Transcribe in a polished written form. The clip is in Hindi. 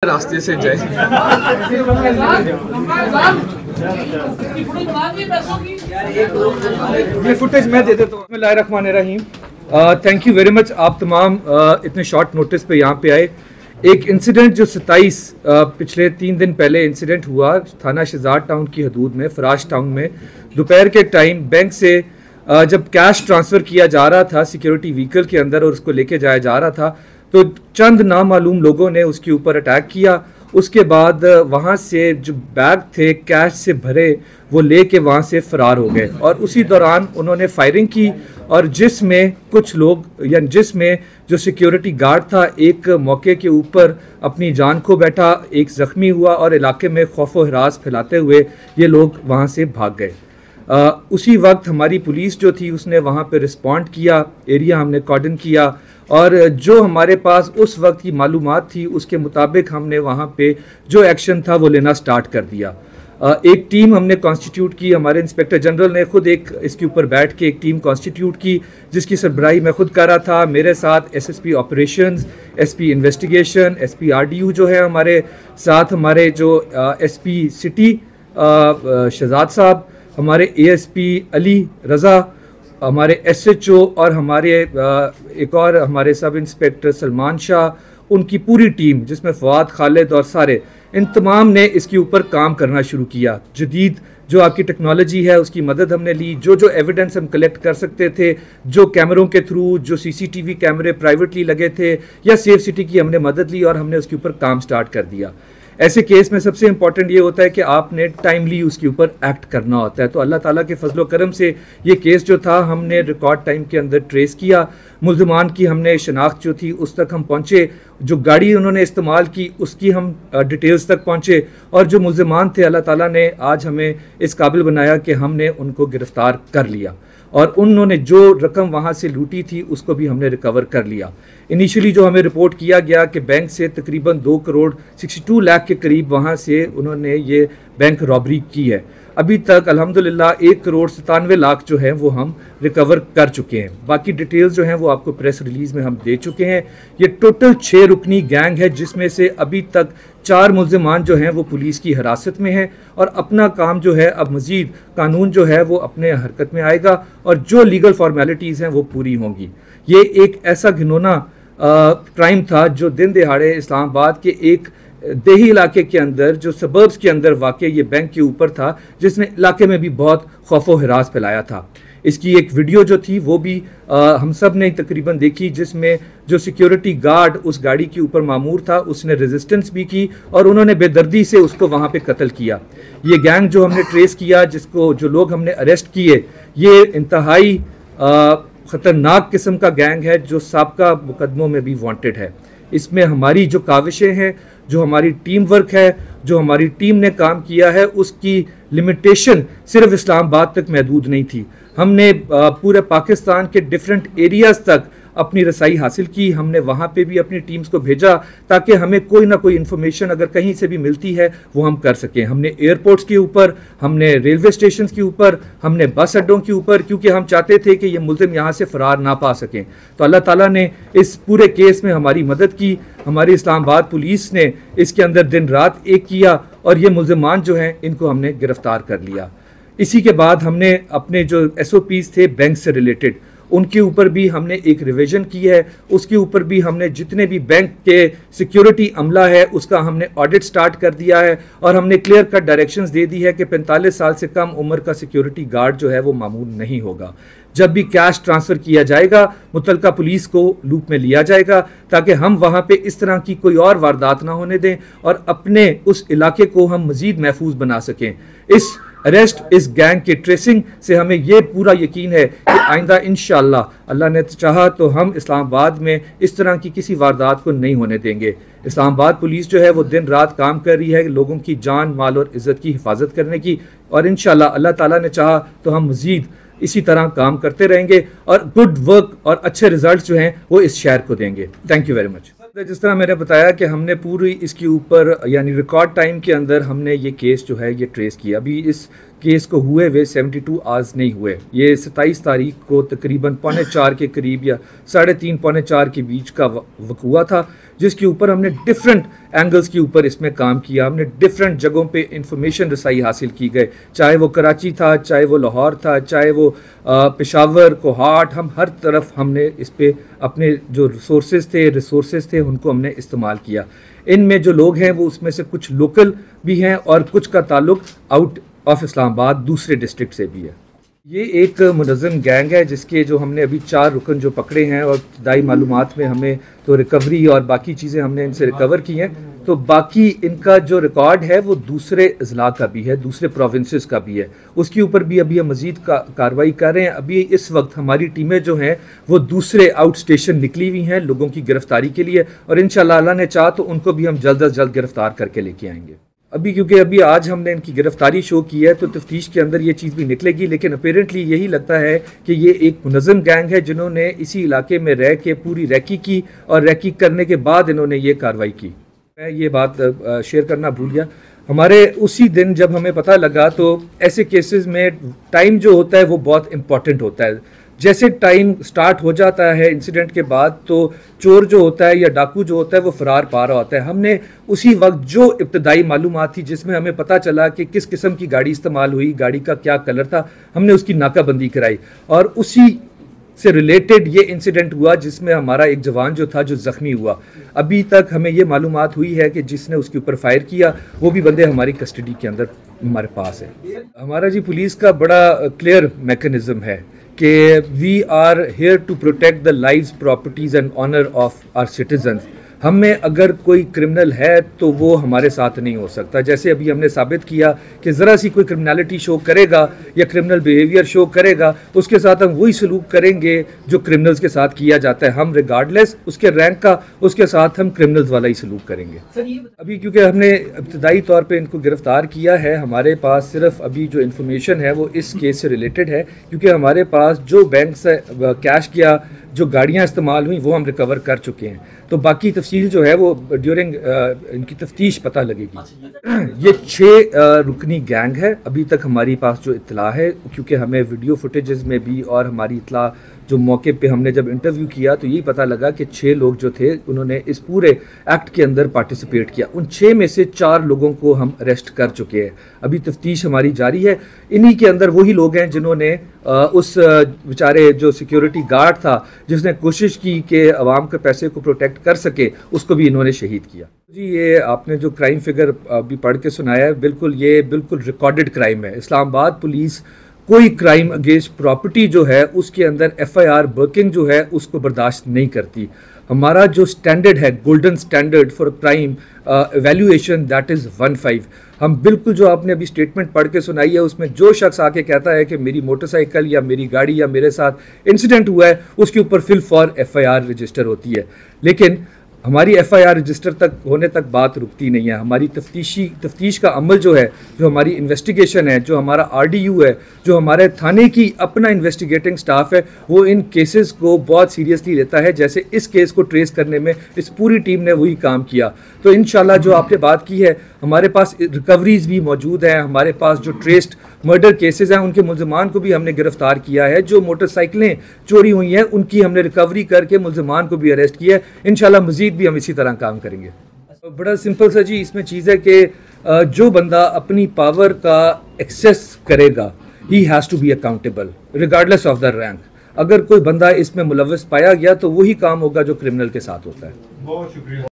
रास्ते से जाए। ये फुटेज मैं दे देता हूँ। बिस्मिल्लाहिर्रहमानिर्रहीम। थैंक यू वेरी मच, आप तमाम इतने शॉर्ट नोटिस पे यहाँ पे आए। एक इंसिडेंट जो 27 पिछले 3 दिन पहले इंसिडेंट हुआ थाना शहजाद टाउन की हदूद में, फराश टाउन में, दोपहर के टाइम बैंक से जब कैश ट्रांसफ़र किया जा रहा था सिक्योरिटी व्हीकल के अंदर और उसको लेके जाया जा रहा था, तो चंद नामालूम लोगों ने उसके ऊपर अटैक किया। उसके बाद वहाँ से जो बैग थे कैश से भरे वो लेके वहाँ से फ़रार हो गए और उसी दौरान उन्होंने फायरिंग की और जिसमें कुछ लोग या जिसमें जो सिक्योरिटी गार्ड था एक मौके के ऊपर अपनी जान खो बैठा, एक ज़ख्मी हुआ और इलाके में खौफ व हरास फैलाते हुए ये लोग वहाँ से भाग गए। उसी वक्त हमारी पुलिस जो थी उसने वहाँ पे रिस्पॉन्ड किया, एरिया हमने कॉर्डन किया और जो हमारे पास उस वक्त की मालूमात थी उसके मुताबिक हमने वहाँ पे जो एक्शन था वो लेना स्टार्ट कर दिया। एक टीम हमने कॉन्स्टिट्यूट की, हमारे इंस्पेक्टर जनरल ने खुद एक इसके ऊपर बैठ के एक टीम कॉन्स्टिट्यूट की जिसकी सरबराही मैं खुद कर रहा था। मेरे साथ SSP operations, SP investigation, SP RDU जो है हमारे साथ, हमारे जो एसपी सिटी शहजाद साहब, हमारे एएसपी अली रज़ा, हमारे एसएचओ और हमारे एक और हमारे सब इंस्पेक्टर सलमान शाह, उनकी पूरी टीम जिसमें फवाद, खालिद और सारे, इन तमाम ने इसके ऊपर काम करना शुरू किया। जदीद जो आपकी टेक्नोलॉजी है उसकी मदद हमने ली, जो एविडेंस हम कलेक्ट कर सकते थे, जो कैमरों के थ्रू, जो सीसीटीवी कैमरे प्राइवेटली लगे थे या सेफ सिटी की हमने मदद ली और हमने उसके ऊपर काम स्टार्ट कर दिया। ऐसे केस में सबसे इंपॉर्टेंट ये होता है कि आपने टाइमली उसके ऊपर एक्ट करना होता है। तो अल्लाह ताला के फजलो करम से ये केस जो था हमने रिकॉर्ड टाइम के अंदर ट्रेस किया। मुल्ज़िमान की हमने शनाख्त जो थी उस तक हम पहुँचे, जो गाड़ी उन्होंने इस्तेमाल की उसकी हम डिटेल्स तक पहुँचे और जो मुल्ज़िमान थे अल्लाह ताला ने आज हमें इस काबिल बनाया कि हमने उनको गिरफ़्तार कर लिया और उन्होंने जो रकम वहाँ से लूटी थी उसको भी हमने रिकवर कर लिया। इनिशियली जो हमें रिपोर्ट किया गया कि बैंक से तकरीबन 2 करोड़ 62 लाख के करीब वहाँ से उन्होंने ये बैंक रॉबरी की है। अभी तक अल्हम्दुलिल्लाह 1 करोड़ 97 लाख जो है वो हम रिकवर कर चुके हैं। बाकी डिटेल्स जो हैं वो आपको प्रेस रिलीज़ में हम दे चुके हैं। ये टोटल 6 रुकनी गैंग है जिसमें से अभी तक 4 मुल्ज़िमान जो हैं वो पुलिस की हिरासत में हैं और अपना काम जो है अब मज़ीद कानून जो है वो अपने हरकत में आएगा और जो लीगल फॉर्मेलिटीज़ हैं वो पूरी होंगी। ये एक ऐसा घिनौना क्राइम था जो दिन दिहाड़े इस्लामाबाद के एक देही इलाके के अंदर, जो सबर्ब्स के अंदर वाक़ ये बैंक के ऊपर था, जिसने इलाके में भी बहुत खौफ व हिरास फैलाया था। इसकी एक वीडियो जो थी वो भी हम सब ने तकरीबन देखी जिसमें जो सिक्योरिटी गार्ड उस गाड़ी के ऊपर मामूर था उसने रेजिस्टेंस भी की और उन्होंने बेदर्दी से उसको वहाँ पे कत्ल किया। ये गैंग जो हमने ट्रेस किया, जिसको जो लोग हमने अरेस्ट किए, ये इंतहाई ख़तरनाक किस्म का गैंग है जो साबका मुकदमों में भी वांटेड है। इसमें हमारी जो काविशें हैं, जो हमारी टीम वर्क है, जो हमारी टीम ने काम किया है, उसकी लिमिटेशन सिर्फ इस्लामाबाद तक महदूद नहीं थी। हमने पूरे पाकिस्तान के डिफरेंट एरियाज़ तक अपनी रसाई हासिल की। हमने वहाँ पे भी अपनी टीम्स को भेजा ताकि हमें कोई ना कोई इन्फॉर्मेशन अगर कहीं से भी मिलती है वो हम कर सकें। हमने एयरपोर्ट्स के ऊपर, हमने रेलवे स्टेशन के ऊपर, हमने बस अड्डों के ऊपर, क्योंकि हम चाहते थे कि ये मुल्ज़िम यहाँ से फ़रार ना पा सकें। तो अल्लाह ताला ने इस पूरे केस में हमारी मदद की। हमारी इस्लामाबाद पुलिस ने इसके अंदर दिन रात एक किया और ये मुल्ज़िमान जो हैं इनको हमने गिरफ़्तार कर लिया। इसी के बाद हमने अपने जो SOPs थे बैंक से रिलेटेड, उनके ऊपर भी हमने एक रिवीजन की है। उसके ऊपर भी हमने जितने भी बैंक के सिक्योरिटी अमला है उसका हमने ऑडिट स्टार्ट कर दिया है और हमने क्लियर कट डायरेक्शंस दे दी है कि 45 साल से कम उम्र का सिक्योरिटी गार्ड जो है वो मामूल नहीं होगा। जब भी कैश ट्रांसफ़र किया जाएगा मुतलका पुलिस को लूप में लिया जाएगा ताकि हम वहाँ पे इस तरह की कोई और वारदात ना होने दें और अपने उस इलाके को हम मज़ीद महफूज बना सकें। इस अरेस्ट, इस गैंग के ट्रेसिंग से हमें ये पूरा यकीन है कि आइंदा इंशाअल्लाह अल्लाह ने चाहा तो हम इस्लामाबाद में इस तरह की किसी वारदात को नहीं होने देंगे। इस्लामाबाद पुलिस जो है वो दिन रात काम कर रही है लोगों की जान, माल और इज़्ज़त की हिफाजत करने की और इंशाअल्लाह अल्लाह ताला ने चाहा तो हम मज़ीद इसी तरह काम करते रहेंगे और गुड वर्क और अच्छे रिजल्ट जो हैं वो इस शहर को देंगे। Thank you very much. जिस तरह मैंने बताया कि हमने पूरी इसके ऊपर यानी रिकॉर्ड टाइम के अंदर हमने ये केस जो है ये ट्रेस किया। अभी इस केस को हुए हुए 72 आवर्स नहीं हुए। ये 27 तारीख को तकरीबन 3:45 के करीब या 3:30 पौने 4 के बीच का वक़ूआ था जिसके ऊपर हमने डिफरेंट एंगल्स के ऊपर इसमें काम किया। हमने डिफरेंट जगहों पे इंफॉर्मेशन रसाई हासिल की गए, चाहे वो कराची था, चाहे वो लाहौर था, चाहे वो पेशावर, कोहाट, हम हर तरफ हमने इस पे अपने जो रिसोर्सेज थे उनको हमने इस्तेमाल किया। इनमें जो लोग हैं वो उसमें से कुछ लोकल भी हैं और कुछ का ताल्लुक आउट ऑफ इस्लामाबाद दूसरे डिस्ट्रिक्ट से भी है। ये एक मुनज़्ज़म गैंग है जिसके जो हमने अभी 4 रुकन जो पकड़े हैं और इब्तिदाई मालूमात में हमें तो रिकवरी और बाकी चीज़ें हमने इनसे रिकवर की हैं, तो बाकी इनका जो रिकॉर्ड है वो दूसरे अजला का भी है, दूसरे प्रोविंसेस का भी है, उसके ऊपर भी अभी हम मज़ीद कार्रवाई कर रहे हैं। अभी इस वक्त हमारी टीमें जो हैं वो दूसरे आउट स्टेशन निकली हुई हैं लोगों की गिरफ्तारी के लिए, और इंशाअल्लाह अल्लाह ने चाहा तो उनको भी हम जल्द अज जल्द गिरफ्तार करके लेके आएंगे। अभी क्योंकि अभी आज हमने इनकी गिरफ्तारी शो की है तो तफ्तीश के अंदर ये चीज़ भी निकलेगी, लेकिन अपेरेंटली यही लगता है कि ये एक मुनज़्ज़म गैंग है जिन्होंने इसी इलाके में रह के पूरी रैकी की और रैकी करने के बाद इन्होंने ये कार्रवाई की। मैं ये बात शेयर करना भूल गया, हमारे उसी दिन जब हमें पता लगा तो ऐसे केसेस में टाइम जो होता है वो बहुत इम्पॉर्टेंट होता है। जैसे टाइम स्टार्ट हो जाता है इंसिडेंट के बाद तो चोर जो होता है या डाकू जो होता है वो फरार पा रहा होता है। हमने उसी वक्त जो इब्तदाई मालूमात थी जिसमें हमें पता चला कि किस किस्म की गाड़ी इस्तेमाल हुई, गाड़ी का क्या कलर था, हमने उसकी नाकाबंदी कराई और उसी से रिलेटेड ये इंसिडेंट हुआ जिसमें हमारा एक जवान जो था जो ज़ख्मी हुआ। अभी तक हमें ये मालूमात हुई है कि जिसने उसके ऊपर फायर किया वो भी बंदे हमारी कस्टडी के अंदर हमारे पास है। हमारा जी पुलिस का बड़ा क्लियर मैकेनिज्म है कि we are here to protect the lives, properties and honour of our citizens. हमें अगर कोई क्रिमिनल है तो वो हमारे साथ नहीं हो सकता। जैसे अभी हमने साबित किया कि ज़रा सी कोई क्रिमिनलिटी शो करेगा या क्रिमिनल बिहेवियर शो करेगा, उसके साथ हम वही सलूक करेंगे जो क्रिमिनल्स के साथ किया जाता है। हम रिगार्डलेस उसके रैंक का उसके साथ हम क्रिमिनल्स वाला ही सलूक करेंगे। अभी क्योंकि हमने इब्तदाई तौर पे इनको गिरफ्तार किया है, हमारे पास सिर्फ अभी जो इन्फॉर्मेशन है वो इस केस से रिलेटेड है, क्योंकि हमारे पास जो बैंक से कैश किया, जो गाड़ियाँ इस्तेमाल हुई वो हम रिकवर कर चुके हैं। तो बाकी तफसील जो है वो ड्यूरिंग इनकी तफ्तीश पता लगेगी। ये 6 रुकनी गैंग है अभी तक हमारी पास जो इत्तला है, क्योंकि हमें वीडियो फुटेजेस में भी और हमारी इत्तला जो मौके पे हमने जब इंटरव्यू किया तो यही पता लगा कि 6 लोग जो थे उन्होंने इस पूरे एक्ट के अंदर पार्टिसिपेट किया। उन 6 में से 4 लोगों को हम अरेस्ट कर चुके हैं। अभी तफ्तीश हमारी जारी है। इन्हीं के अंदर वही लोग हैं जिन्होंने उस बेचारे जो सिक्योरिटी गार्ड था जिसने कोशिश की कि अवाम के पैसे को प्रोटेक्ट कर सके, उसको भी इन्होंने शहीद किया। जी ये आपने जो क्राइम फिगर अभी पढ़ के सुनाया है, बिल्कुल ये बिल्कुल रिकॉर्डेड क्राइम है। इस्लामाबाद पुलिस कोई क्राइम अगेंस्ट प्रॉपर्टी जो है उसके अंदर FIR वर्किंग जो है उसको बर्दाश्त नहीं करती। हमारा जो स्टैंडर्ड है, golden standard for crime evaluation, that is 1-5। हम बिल्कुल जो आपने अभी स्टेटमेंट पढ़ के सुनाई है उसमें जो शख्स आके कहता है कि मेरी मोटरसाइकिल या मेरी गाड़ी या मेरे साथ इंसिडेंट हुआ है उसके ऊपर फिल फॉर FIR रजिस्टर होती है, लेकिन हमारी FIR रजिस्टर तक होने तक बात रुकती नहीं है। हमारी तफ्तीश का अमल जो है, जो हमारी इन्वेस्टिगेशन है, जो हमारा RDU है, जो हमारे थाने की अपना इन्वेस्टिगेटिंग स्टाफ है, वो इन केसेस को बहुत सीरियसली लेता है। जैसे इस केस को ट्रेस करने में इस पूरी टीम ने वही काम किया। तो इंशाल्लाह जो आपने बात की है, हमारे पास रिकवरीज भी मौजूद हैं। हमारे पास जो ट्रेस्ड मर्डर केसेस हैं उनके मुल्ज़मान को भी हमने गिरफ्तार किया है। जो मोटरसाइकिलें चोरी हुई हैं उनकी हमने रिकवरी करके मुल्ज़मान को भी अरेस्ट किया है। इंशाल्लाह मज़ीद भी हम इसी तरह काम करेंगे। तो बड़ा सिंपल सा जी इसमें चीज़ है कि जो बंदा अपनी पावर का एक्सेस करेगा, he has to be accountable regardless of the rank. अगर कोई बंदा इसमें मुलव्वस पाया गया तो वही काम होगा जो क्रिमिनल के साथ होता है। बहुत शुक्रिया।